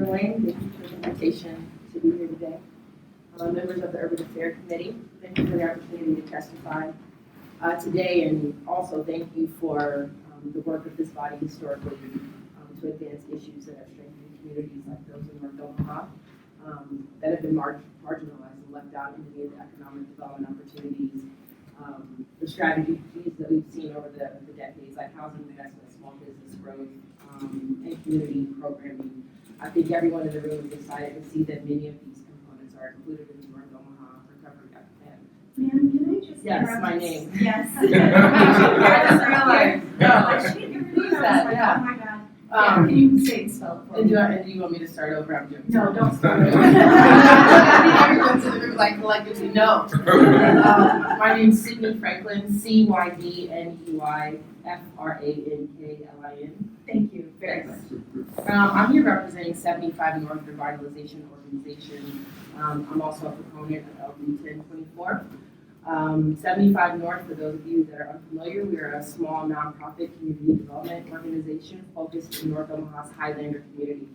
Wayne, thank you for the invitation to be here today. Members of the Urban Affairs Committee, thank you for the opportunity to testify today, and also thank you for the work of this body historically to advance issues that have strengthened communities like those in North Omaha that have been marginalized and left out in many of the economic development opportunities. The strategies that we've seen over the decades, like housing investment, small business growth, and community programming. I think everyone in the room is excited to see that many of these components are included in the North Omaha Recovery Plan. Ma'am, can I just Yes, interrupt? my name. Yes. I just realized. Like, she didn't give me Who's that. that? Like, Yeah. oh my God. Can you say and spell it for And me? do you want me to start over? I'm doing No, don't start over. Everyone's in the room like collectively, no. My name's Sydney Franklin, CYDNEY Franklin. Thank you. Very much. I'm here representing 75 North Revitalization Organization. I'm also a proponent of LB 1024. 75 North, for those of you that are unfamiliar, we are a small nonprofit community development organization focused in North Omaha's Highlander community.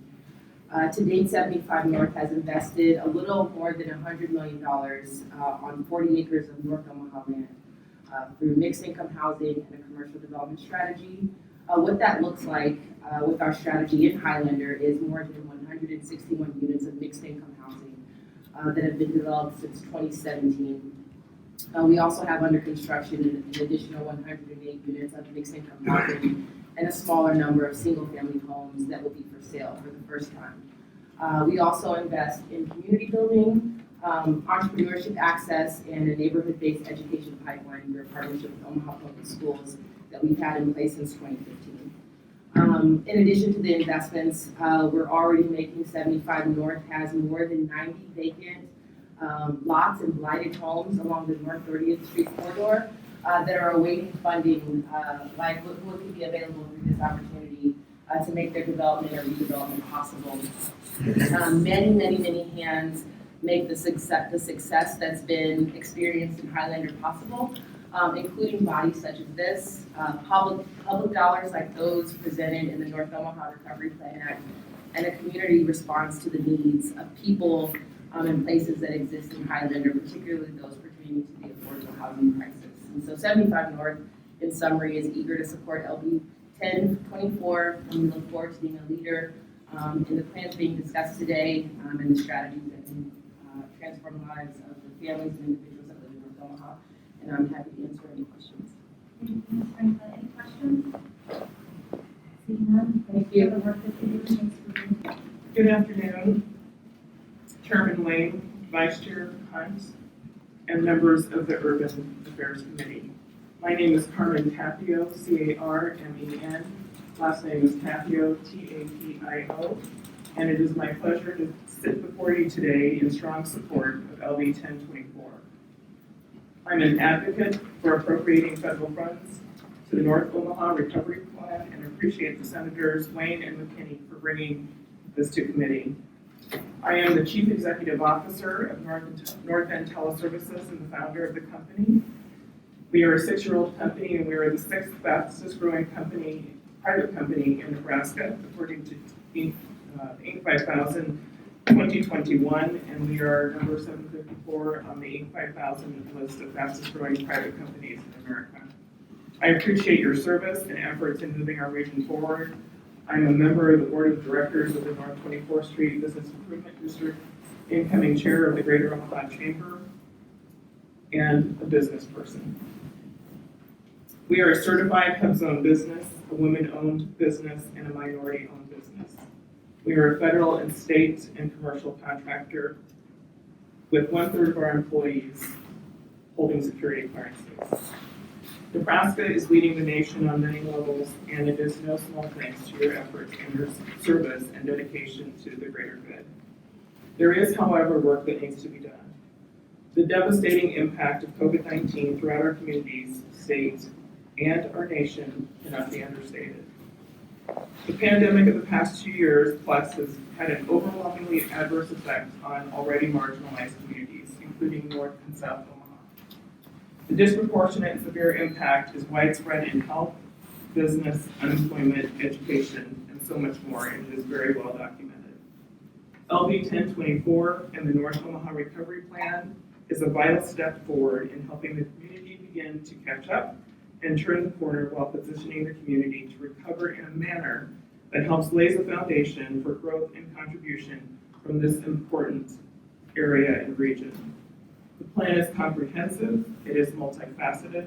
To date, 75 North has invested a little more than $100 million on 40 acres of North Omaha land through mixed income housing and a commercial development strategy. What that looks like with our strategy in Highlander is more than 161 units of mixed income housing that have been developed since 2017. We also have under construction an additional 108 units of mixed income housing and a smaller number of single family homes that will be for sale for the first time. We also invest in community building, entrepreneurship access, and a neighborhood-based education pipeline through a partnership with Omaha Public Schools that we've had in place since 2015. In addition to the investments, we're already making 75 North has more than 90 vacant lots and blighted homes along the North 30th Street corridor that are awaiting funding, like what could be available through this opportunity to make their development or redevelopment possible. Many hands make the success that's been experienced in Highlander possible, including bodies such as this, public dollars like those presented in the North Omaha Recovery Plan Act, and a community response to the needs of people in places that exist in Highlander, particularly those pertaining to the affordable housing crisis. And so 75 North, in summary, is eager to support LB 1024, and we look forward to being a leader in the plans being discussed today and the strategies that can transform the lives of the families and individuals that live in North Omaha. And I'm happy to answer any questions. Thank you, Ms. Franklin. Any questions? Seeing none, Thank you. for the work that you do. Thanks for being here. Good afternoon, Chairman Wayne, Vice Chair Hunt, and members of the Urban Affairs Committee. My name is Carmen Papio, C-A-R-M-E-N. Last name is Papio, T-A-P-I-O. And it is my pleasure to sit before you today in strong support of LB 1024. I'm an advocate for appropriating federal funds to the North Omaha Recovery Plan and appreciate the Senators Wayne and McKinney for bringing this to committee. I am the Chief Executive Officer of North End Teleservices and the founder of the company. We are a 6-year-old company, and we are the 6th fastest growing private company in Nebraska, according to Inc. 5000 2021, and we are number 754 on the Inc. 5000 list of fastest growing private companies in America. I appreciate your service and efforts in moving our region forward. I'm a member of the Board of Directors of the North 24th Street Business Improvement District, incoming chair of the Greater Omaha Chamber, and a business person. We are a certified HUBZone business, a women-owned business, and a minority-owned business. We are a federal and state and commercial contractor with 1/3 of our employees holding security clearances. Nebraska is leading the nation on many levels, and it is no small thanks to your efforts and your service and dedication to the greater good. There is, however, work that needs to be done. The devastating impact of COVID-19 throughout our communities, states, and our nation cannot be understated. The pandemic of the past 2 years plus has had an overwhelmingly adverse effect on already marginalized communities, including North and South Omaha. The disproportionate and severe impact is widespread in health, business, unemployment, education, and so much more, and it is very well documented. LB 1024 and the North Omaha Recovery Plan is a vital step forward in helping the community begin to catch up and turn the corner while positioning the community to recover in a manner that helps lay the foundation for growth and contribution from this important area and region. The plan is comprehensive, it is multifaceted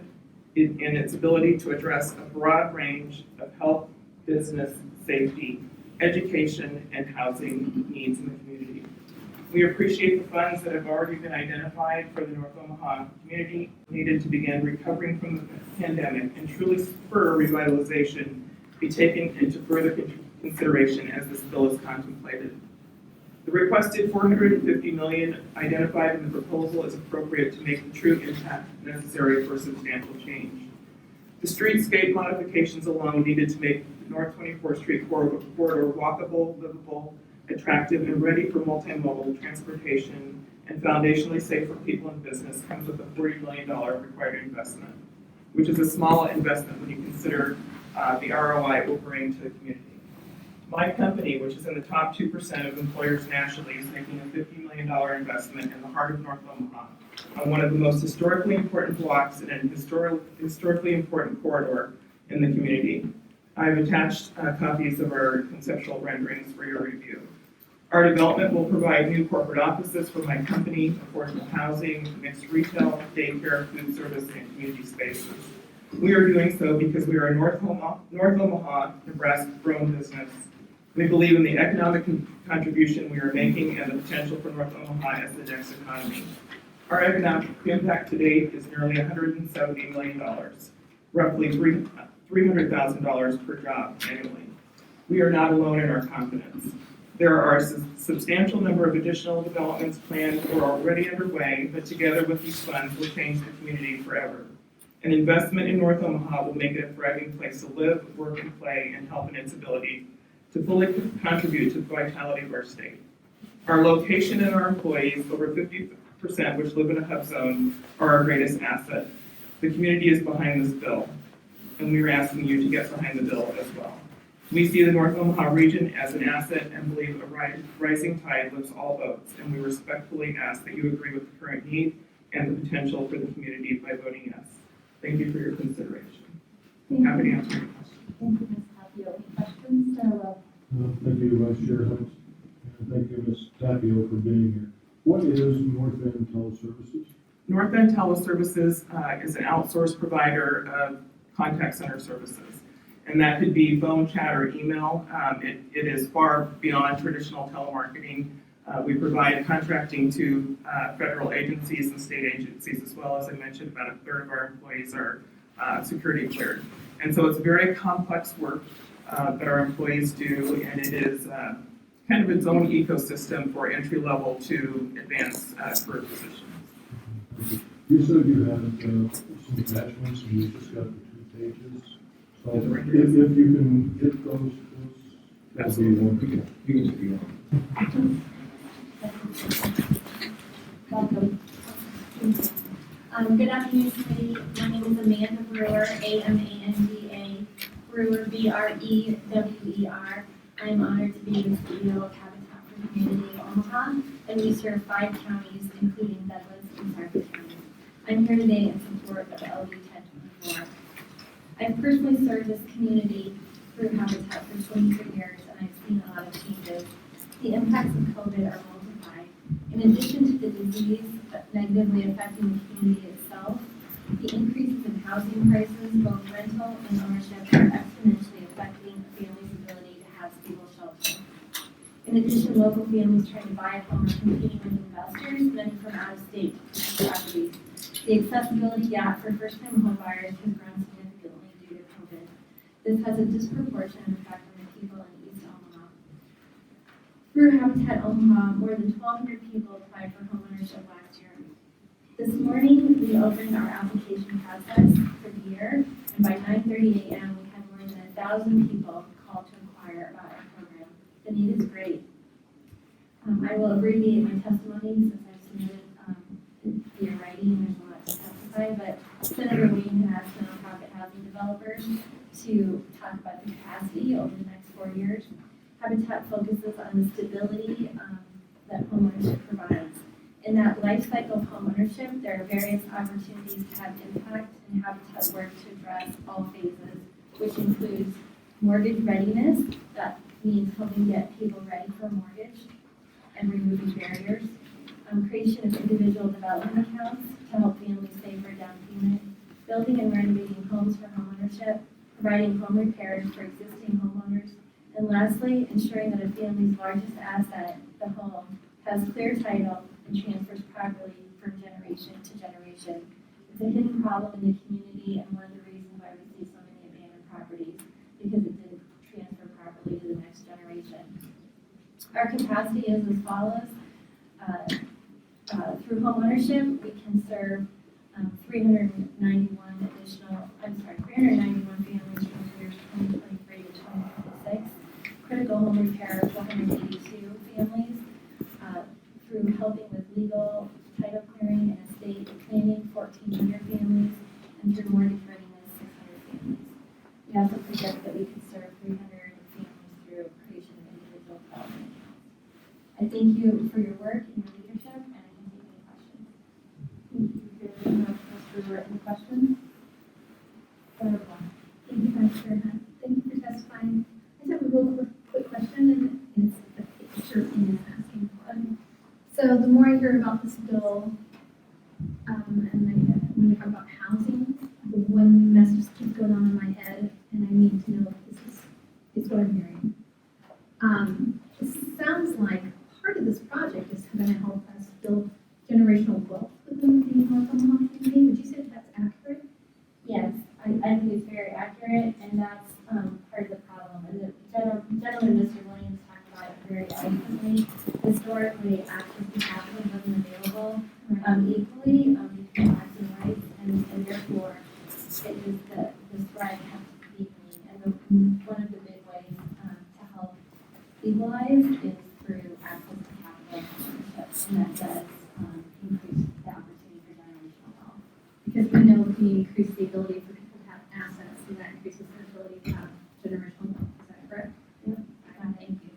in its ability to address a broad range of health, business, safety, education, and housing needs in the community. We appreciate the funds that have already been identified for the North Omaha community needed to begin recovering from the pandemic and truly spur revitalization be taken into further consideration as this bill is contemplated. The requested $450 million identified in the proposal is appropriate to make the true impact necessary for substantial change. The streetscape modifications alone needed to make the North 24th Street corridor walkable, livable, attractive, and ready for multimodal transportation and foundationally safe for people and business comes with a $40 million required investment, which is a small investment when you consider the ROI it will bring to the community. My company, which is in the top 2% of employers nationally, is making a $50 million investment in the heart of North Omaha on one of the most historically important blocks in a historically important corridor in the community. I've attached copies of our conceptual renderings for your review. Our development will provide new corporate offices for my company, affordable housing, mixed retail, daycare, food service, and community spaces. We are doing so because we are a North Omaha, Nebraska-grown business. We believe in the economic contribution we are making and the potential for North Omaha as the next economy. Our economic impact to date is nearly $170 million, roughly $300,000 per job annually. We are not alone in our confidence. There are a substantial number of additional developments planned or already underway, but together with these funds will change the community forever. An investment in North Omaha will make it a thriving place to live, work, and play, and help in its ability to fully contribute to the vitality of our state. Our location and our employees, over 50% which live in a hub zone, are our greatest asset. The community is behind this bill, and we are asking you to get behind the bill as well. We see the North Omaha region as an asset and believe a rising tide lifts all boats, and we respectfully ask that you agree with the current need and the potential for the community by voting yes. Thank you for your consideration. Happy to answer your questions. Thank you, Ms. Papio. Any questions? Sarah Wells. Thank you, Vice Chair Hunt, and thank you, Ms. Tapio, for being here. What is North End Teleservices? North End Teleservices is an outsourced provider of contact center services, and that could be phone, chat, or email. It is far beyond traditional telemarketing. We provide contracting to federal agencies and state agencies as well. As I mentioned, about a third of our employees are security cleared. And so it's very complex work that our employees do, and it is kind of its own ecosystem for entry level to advanced career positions. You said you had some attachments, and you just got the 2 pages. So if you can get those, that'd be wonderful. You can Welcome. Good afternoon, committee. My name is Amanda Brewer, Amanda Brewer, Brewer. I'm honored to be the CEO of Habitat for the Community of Omaha, and we serve 5 counties, including Douglas and Sarpy County. I'm here today in support of LB 1024. I've personally served this community through Habitat for 23 years, and I've seen a lot of changes. The impacts of COVID are multiplied. In addition to the disease negatively affecting the community itself, the increases in housing prices, both rental and ownership, are exponentially affecting a family's ability to have stable shelter. In addition, local families trying to buy a home are competing with investors, many from out of state, to purchase properties. The accessibility gap for first-time home buyers has grown significantly due to COVID. This has a disproportionate effect on the people in East Omaha. Through Habitat Omaha, more than 1,200 people applied for homeownership last year. This morning, we opened our application process for the year, and by 9:30 a.m., we had more than 1,000 people call to inquire about our program. The need is great. I will abbreviate my testimony since I've submitted via writing. There's a lot to testify, but Senator Wayne had asked nonprofit housing developers to talk about the capacity over the next 4 years. Habitat focuses on the stability life cycle of homeownership, there are various opportunities to have impact and habitat work to address all phases, which includes mortgage readiness, that means helping get people ready for a mortgage and removing barriers, creation of individual development accounts to help families save for down payment, building and renovating homes for homeownership, providing home repairs for existing homeowners, and lastly, ensuring that a family's largest asset, the home, has clear title and transfers properly from generation to generation. It's a hidden problem in the community and one of the reasons why we see so many abandoned properties, because it didn't transfer properly to the next generation. Our capacity is as follows. Through homeownership, we can serve 391 families from the years 2023 to 2026. Critical home repair, 482 families. Through helping with legal, title clearing, and estate planning, 1,400 families. And through mortgage readiness, 600 families. We also project that we could serve 300 families through creation of individual development accounts. I thank you for your work and your leadership, and I can take any questions. Thank you very much, Ms. Brewer. Any questions? Thank you, Vice Chair Hunt. Thank you for testifying. I just have a real quick question, and it's a picture in asking for. So the more I hear about this bill, and then when we talk about housing, the one message keeps going on in my head, and I need to know if this is what I'm hearing. It sounds like part of this project is going to help us build generational wealth within the North Omaha community. Would you say that that's accurate? Yes, I think it's very accurate, and that's part of the problem. And the gentleman, Mr. Williams, talked about it very eloquently. Historically, access to capital wasn't available equally between blacks and whites, and therefore it is the thread kept deepening. And one of the big ways to help equalize is through access to capital and ownership, and that does increase the opportunity for generational wealth. Because we know if we increase the ability for people to have assets, then that increases their ability to have generational wealth. Is that correct? Yeah. Thank you.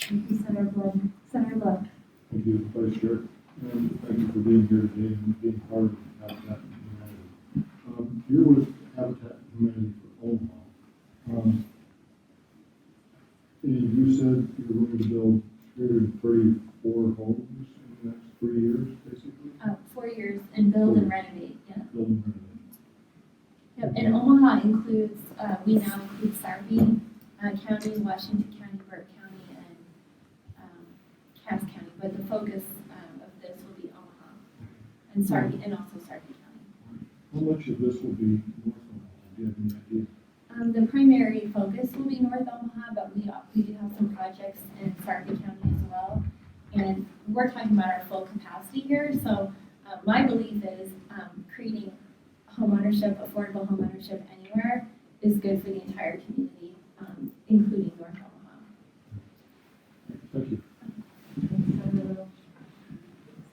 Thank you, Senator Blood. Senator Blood. Thank you, Vice Chair, and thank you for being here today and being part of Habitat for Humanity. You're with Habitat for Humanity for Omaha. And you said you're going to build 334 homes in the next 3 years, basically? 4 years, and build and renovate, yeah. Build and renovate. Yep, and Omaha includes, we now include Sarpy County, Washington County, Burke County, and Cass County, but the focus of this will be Omaha, and Sarpy, and also Sarpy County. How much of this will be North Omaha? Do you have any idea? The primary focus will be North Omaha, but we do have some projects in Sarpy County as well. And we're talking about our full capacity here, so my belief is creating homeownership, affordable homeownership anywhere is good for the entire community, including North Omaha. Thank you.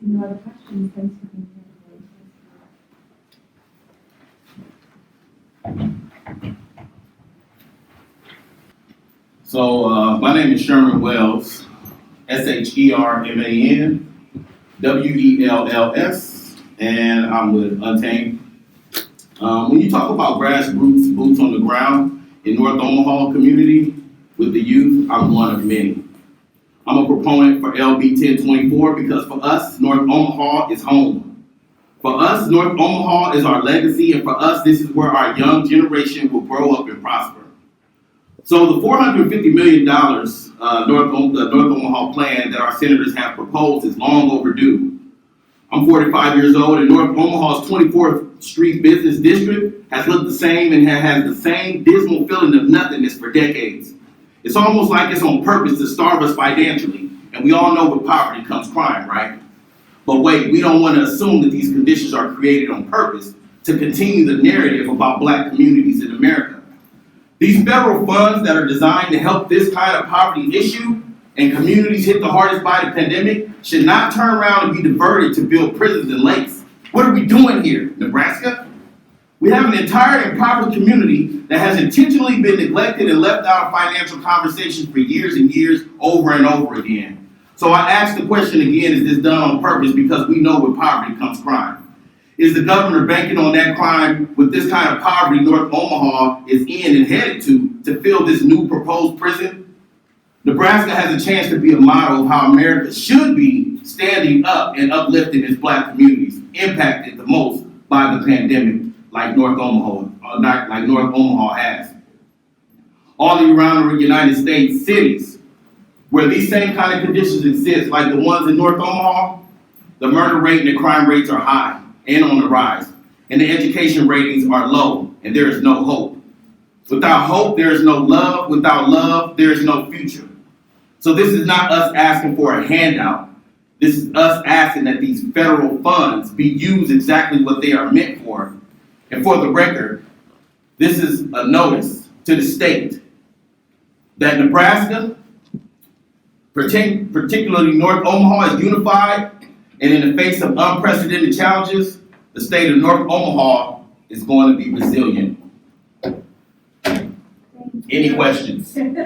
No other questions. Thanks for being here today. So my name is Sherman Wells, SHERMAN, WELLS, and I'm with Untamed. When you talk about grassroots, boots on the ground in North Omaha community with the youth, I'm one of many. I'm a proponent for LB 1024 because for us, North Omaha is home. For us, North Omaha is our legacy, and for us, this is where our young generation will grow up and prosper. So the $450 million North Omaha plan that our senators have proposed is long overdue. I'm 45 years old, and North Omaha's 24th Street Business District has looked the same and has the same dismal feeling of nothingness for decades. It's almost like it's on purpose to starve us financially, and we all know with poverty comes crime, right? But wait, we don't want to assume that these conditions are created on purpose to continue the narrative about black communities in America. These federal funds that are designed to help this kind of poverty issue and communities hit the hardest by the pandemic should not turn around and be diverted to build prisons and lakes. What are we doing here, Nebraska? We have an entire impoverished community that has intentionally been neglected and left out of financial conversations for years and years over and over again. So I ask the question again, is this done on purpose? Because we know with poverty comes crime. Is the governor banking on that crime with this kind of poverty North Omaha is in and headed to fill this new proposed prison? Nebraska has a chance to be a model of how America should be standing up and uplifting its Black communities impacted the most by the pandemic, like North Omaha has. All around the United States cities where these same kind of conditions exist, like the ones in North Omaha, the murder rate and the crime rates are high and on the rise, and the education ratings are low, and there is no hope. Without hope, there is no love. Without love, there is no future. So this is not us asking for a handout. This is us asking that these federal funds be used exactly what they are meant for. And for the record, this is a notice to the state that Nebraska, particularly North Omaha, is unified, and in the face of unprecedented challenges, the state of North Omaha is going to be resilient. Any questions? Good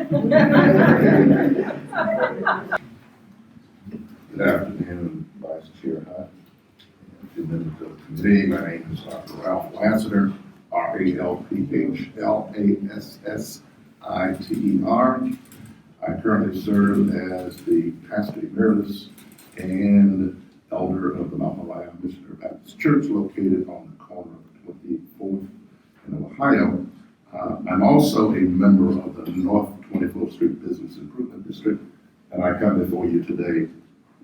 afternoon, Vice Chair Hunt, and members of the committee. My name is Dr. Ralphlasseter, Ralphlasseter. I currently serve as the pastor emeritus and elder of the Mount Moriah Missionary Baptist Church located on the corner of 24th in Ohio. I'm also a member of the North 24th Street Business Improvement District, and I come before you today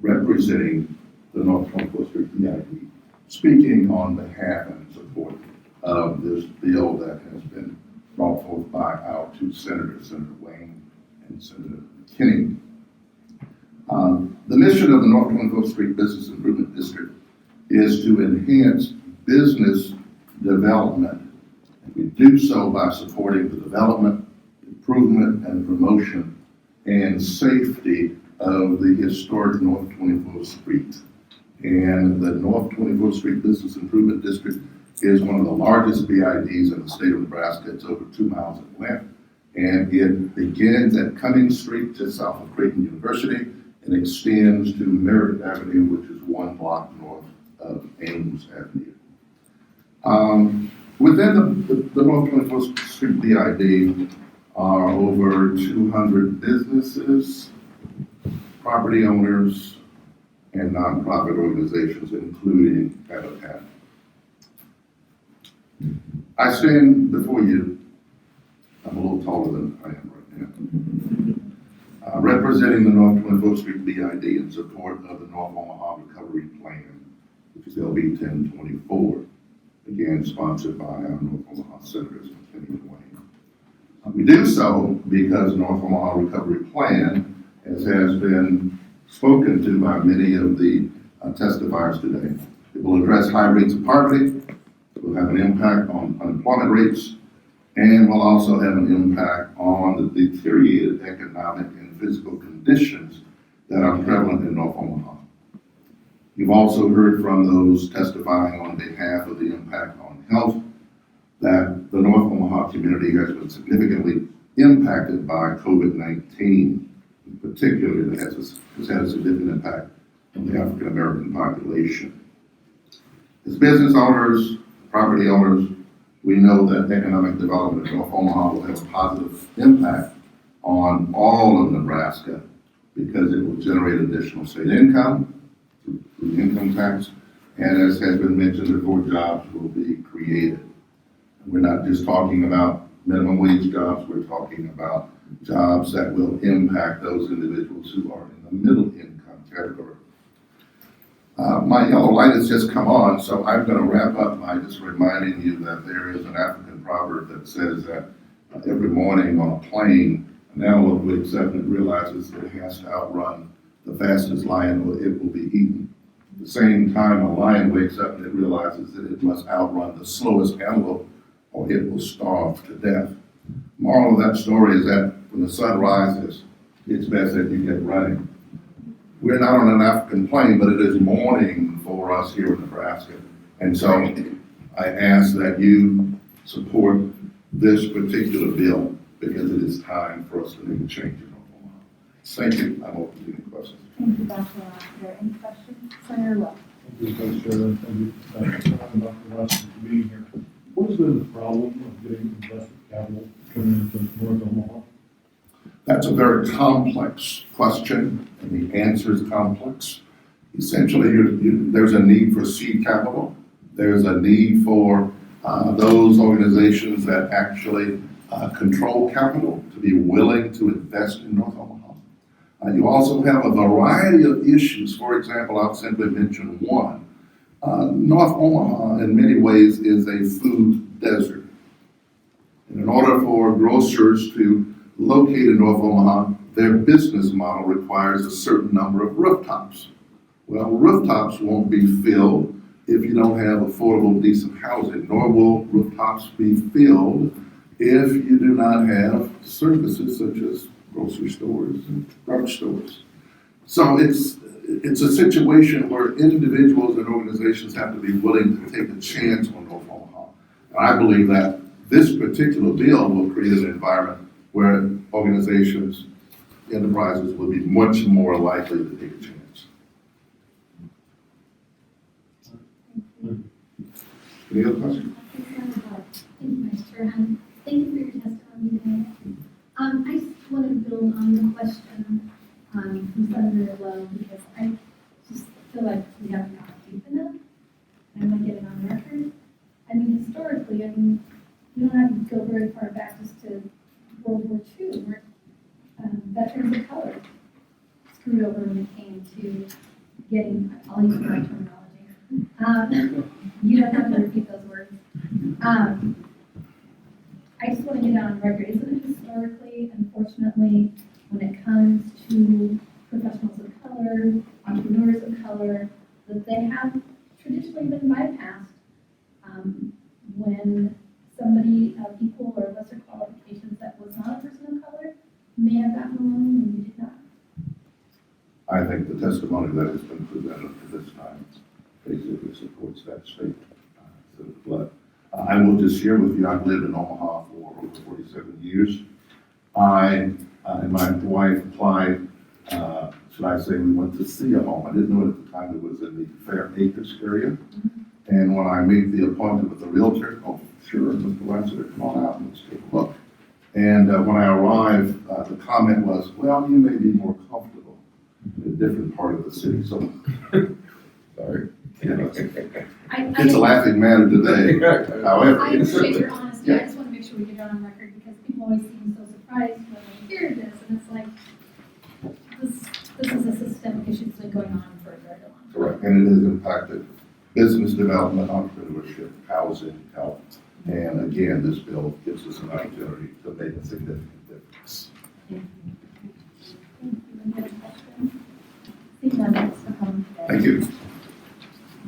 representing the North 24th Street BID, speaking on behalf and in support of this bill that has been brought forth by our two senators, Senator Wayne and Senator McKinney. The mission of the North 24th Street Business Improvement District is to enhance business development. And we do so by supporting the development, improvement, and promotion and safety of the historic North 24th Street. And the North 24th Street Business Improvement District is one of the largest BIDs in the state of Nebraska. It's over 2 miles in length. And it begins at Cummings Street just south of Creighton University and extends to Merritt Avenue, which is 1 block north of Ames Avenue. Within the North 24th Street BID are over 200 businesses, property owners, and nonprofit organizations, including Habitat. I stand before you, I'm a little taller than I am right now, representing the North 24th Street BID in support of the North Omaha Recovery Plan, which is LB 1024, again sponsored by our North Omaha Senators, McKinney and Wayne. We do so because North Omaha Recovery Plan, as has been spoken to by many of the testifiers today, it will address high rates of poverty, it will have an impact on unemployment rates, and will also have an impact on the deteriorated economic and physical conditions that are prevalent in North Omaha. You've also heard from those testifying on behalf of the impact on health that the North Omaha community has been significantly impacted by COVID-19. In particular, it has had a significant impact on the African American population. As business owners, property owners, we know that economic development in North Omaha will have a positive impact on all of Nebraska because it will generate additional state income through the income tax, and as has been mentioned before, jobs will be created. And we're not just talking about minimum wage jobs, we're talking about jobs that will impact those individuals who are in the middle income category. My yellow light has just come on, so I'm going to wrap up by just reminding you that there is an African proverb that says that every morning on a plane, an antelope wakes up and it realizes that it has to outrun the fastest lion or it will be eaten. At the same time, a lion wakes up and it realizes that it must outrun the slowest antelope or it will starve to death. Moral of that story is that when the sun rises, it's best that you get running. We're not on an African plane, but it is morning for us here in Nebraska. And so I ask that you support this particular bill because it is time for us to make a change in Oklahoma. Thank you. I'm open to any questions. Ralphlasseter. Any questions? Senator Wells. Thank you, Vice Chair. Thank you, Dr. Russ, for being here. What has been the problem of getting invested capital coming into North Omaha? That's a very complex question, and the answer is complex. Essentially, there's a need for seed capital. There's a need for those organizations that actually control capital to be willing to invest in North Omaha. You also have a variety of issues. For example, I'll simply mention one. North Omaha, in many ways, is a food desert. And in order for grocers to locate in North Omaha, their business model requires a certain number of rooftops. Well, rooftops won't be filled if you don't have affordable, decent housing, nor will rooftops be filled if you do not have services such as grocery stores and drugstores. So it's a situation where individuals and organizations have to be willing to take a chance on North Omaha. And I believe that this particular bill will create an environment where organizations, enterprises will be much more likely to take a chance. Any other questions? Thank you, Vice Chair. Thank you for your testimony today. I just want to build on the question from Senator Lowe because I just feel like we haven't gone deep enough. I want to get it on record. I mean, historically, I mean, you don't have to go very far back just to World War II, where veterans of color screwed over when it came to getting, I'll use my terminology. You don't have to repeat those words. I just want to get it on record. Isn't it historically, unfortunately, when it comes to professionals of color, entrepreneurs of color, that they have traditionally been bypassed when somebody of equal or lesser qualifications that was not a person of color may have gotten a loan and you did not? I think the testimony that has been presented at this time basically supports that statement. But I will just share with you, I've lived in Omaha for over 47 years. I and my wife applied, should I say, we went to see a home. I didn't know at the time it was in the Fair Acres area. And when I made the appointment with the realtor, oh, sure, Mr. Lassiter, come on out and let's take a look. And when I arrived, the comment was, well, you may be more comfortable in a different part of the city. So, sorry. It's a laughing matter today. However, I appreciate your honesty. I just want to make sure we get it on record because people always seem so surprised when they hear this, and it's like, this is a systemic issue that's been going on for a very long time. correct, and it has impacted business development, entrepreneurship, housing, health. And again, this bill gives us an opportunity to make a significant difference. Thank you. Any other questions? Seeing none, thanks for coming today. Thank you.